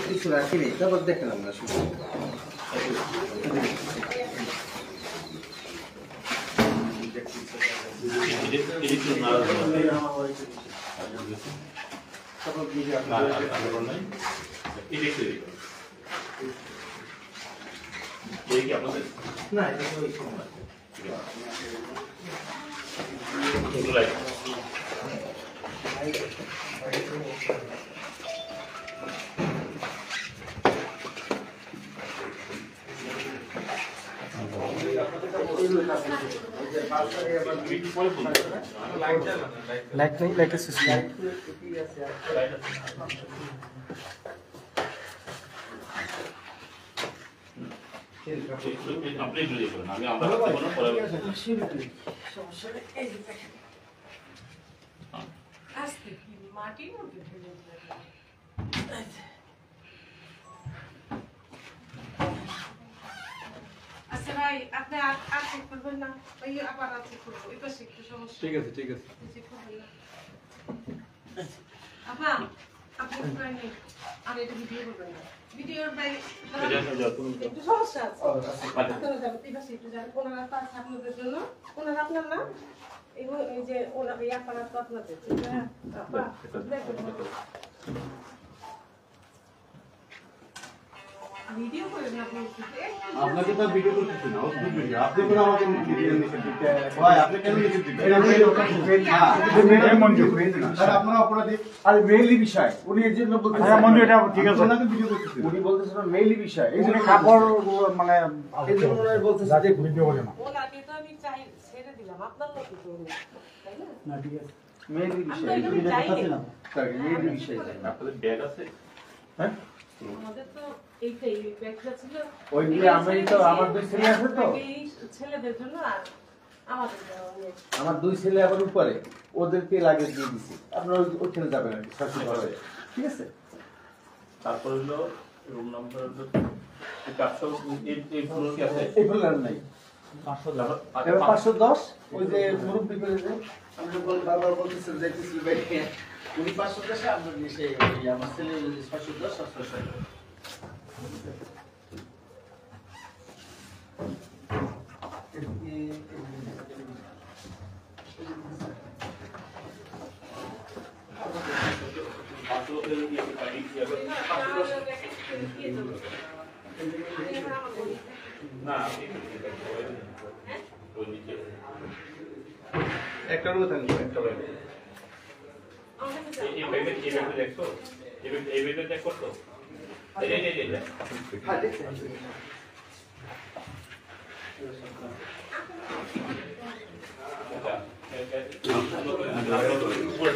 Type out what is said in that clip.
কিছু রাখি নেই, তারপর দেখলাম না শুধু না লাইট নেই, লাইটের সুইচ নেই। আচ্ছা ভাই, আপনি আর চেক করবেন না? ওই আবার আর চেক করবো, এই পাশে একটু সমস্যা। ঠিক আছে, ঠিক আছে। চেক করবেন না? আপা, আপনি প্রায় নেই। আর এটা ভিডিও করবেন না। ভিডিওর বাইরে একটু সমস্যা আছে। আপনারা যাবেন, এই পাশে একটু যাবেন। ওনারা তো আছে আপনাদের জন্য। ওনারা আপনার না? এই যে ওনার এই আপারা তো আপনাদের। হ্যাঁ, আপা, দেখুন। ভিডিও করেন আপনি। আপনাকে তো ভিডিও করতেছি না, অদ্ভুত ভিডিও। আপনি কেন আমাকে ভিডিও নিষেধ দিতে? ভাই, আপনি কেন নিষেধ দিতে? এটা মেইল মঞ্জু। স্যার, আপনারা অপরাধী। আরে মেইলি বিষয়। উনি এর জন্য বলতেছেন। হ্যাঁ মঞ্জু, এটা ঠিক আছে। আপনাকে ভিডিও করতেছি। উনি বলতেছেন মেইলি বিষয়। এই জন্য কাপড় মানে এই জন্য উনি বলতেছেন যে ভিডিও করে না। ওনাকে তো আমি চাই ছেড়ে দিলাম। আপনার মতো তো উনি, তাই না? না, ঠিক আছে। মেইলি বিষয় আমি এটা চাই কথা না। না স্যার, মেইলি বিষয় আপনাদের ব্যাগ আছে? হ্যাঁ আমাদের তো এইটাই ব্যাগটা ছিল। ওই যে আমি তো আমার দুই ছেলে আছে তো, এই ছেলেদের জন্য আর আমাদের জন্য। আমার দুই ছেলে আবার উপরে, ওদেরকে লাগেজ দিয়ে দিছি। আপনারা ওইখানে যাবেন আর কি, সঠিকভাবে, ঠিক আছে? তারপর হলো রুম নাম্বার হলো 500। এই ফ্লোর কি আছে? এই ফ্লোর নাই। 510। এবার 510 ওই যে মুরব্বি করে যে আমি যখন বারবার বলতেছেন যে কিছু বাইরে উনি 510 আমরা নিচে ওই আমার ছেলে 510 760। একটা রুমে থাকবে, একটা বাইরে। এই ব্যাগে দেখছো? এই ব্যাগে চেক করতো? এই হ্যাঁ দেখছি। উপরে